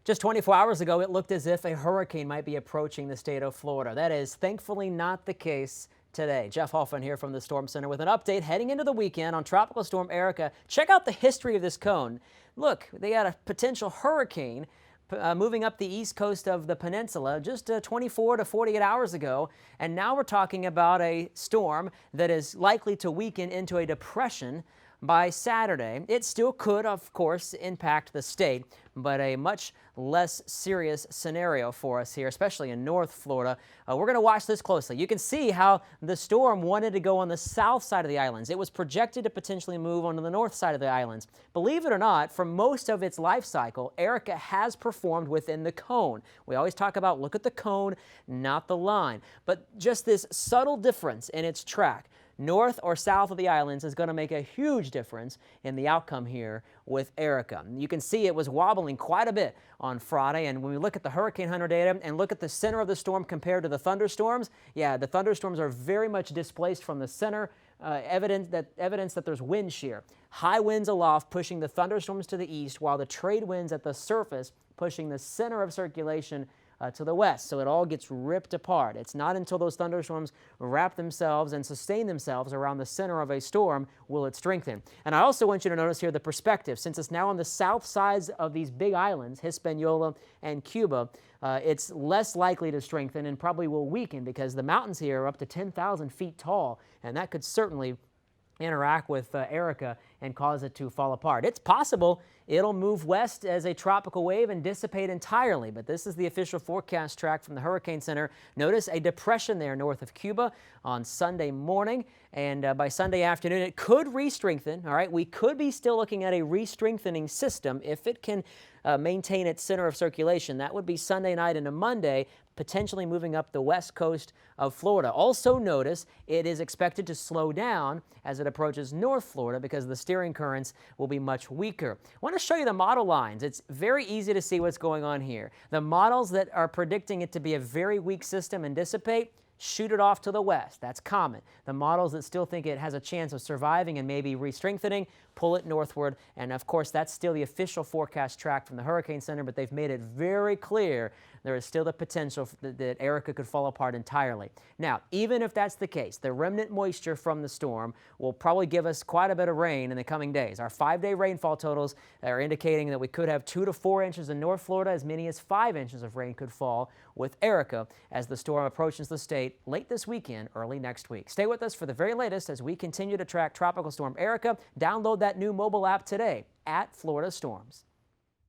Just 24 hours ago, it looked as if a hurricane might be approaching the state of Florida. That is thankfully not the case today. Jeff Hoffman here from the Storm Center with an update heading into the weekend on Tropical Storm Erika. Check out the history of this cone. Look, they got a potential hurricane moving up the east coast of the peninsula just 24 to 48 hours ago. And now we're talking about a storm that is likely to weaken into a depression by Saturday. It still could, of course, impact the state, but a much less serious scenario for us here, especially in North Florida. We're going to watch this closely. You can see how the storm wanted to go on the south side of the islands. It was projected to potentially move onto the north side of the islands. Believe it or not, for most of its life cycle, Erika has performed within the cone. We always talk about look at the cone, not the line, but just this subtle difference in its track. North or south of the islands is going to make a huge difference in the outcome here with Erika. You can see it was wobbling quite a bit on Friday, and when we look at the Hurricane Hunter data and look at the center of the storm compared to the thunderstorms, yeah, the thunderstorms are very much displaced from the center, evidence that there's wind shear. High winds aloft pushing the thunderstorms to the east, while the trade winds at the surface pushing the center of circulation to the west, so it all gets ripped apart. It's not until those thunderstorms wrap themselves and sustain themselves around the center of a storm will it strengthen. And I also want you to notice here the perspective. Since it's now on the south sides of these big islands, Hispaniola and Cuba, it's less likely to strengthen and probably will weaken because the mountains here are up to 10,000 feet tall, and that could certainly interact with Erika and cause it to fall apart. It's possible it'll move west as a tropical wave and dissipate entirely, but this is the official forecast track from the Hurricane Center. Notice a depression there north of Cuba on Sunday morning, and by Sunday afternoon it could re-strengthen. All right, we could be still looking at a re-strengthening system if it can maintain its center of circulation. That would be Sunday night into Monday, potentially moving up the west coast of Florida. Also notice it is expected to slow down as it approaches North Florida because the steering currents will be much weaker. I want to show you the model lines. It's very easy to see what's going on here. The models that are predicting it to be a very weak system and dissipate, shoot it off to the west. That's common. The models that still think it has a chance of surviving and maybe re-strengthening, pull it northward. And of course, that's still the official forecast track from the Hurricane Center, but they've made it very clear there is still the potential that Erika could fall apart entirely. Now, even if that's the case, the remnant moisture from the storm will probably give us quite a bit of rain in the coming days. Our 5-day rainfall totals are indicating that we could have 2 to 4 inches in North Florida. As many as 5 inches of rain could fall with Erika as the storm approaches the state late this weekend, early next week. Stay with us for the very latest as we continue to track Tropical Storm Erika. Download that new mobile app today at Florida Storms.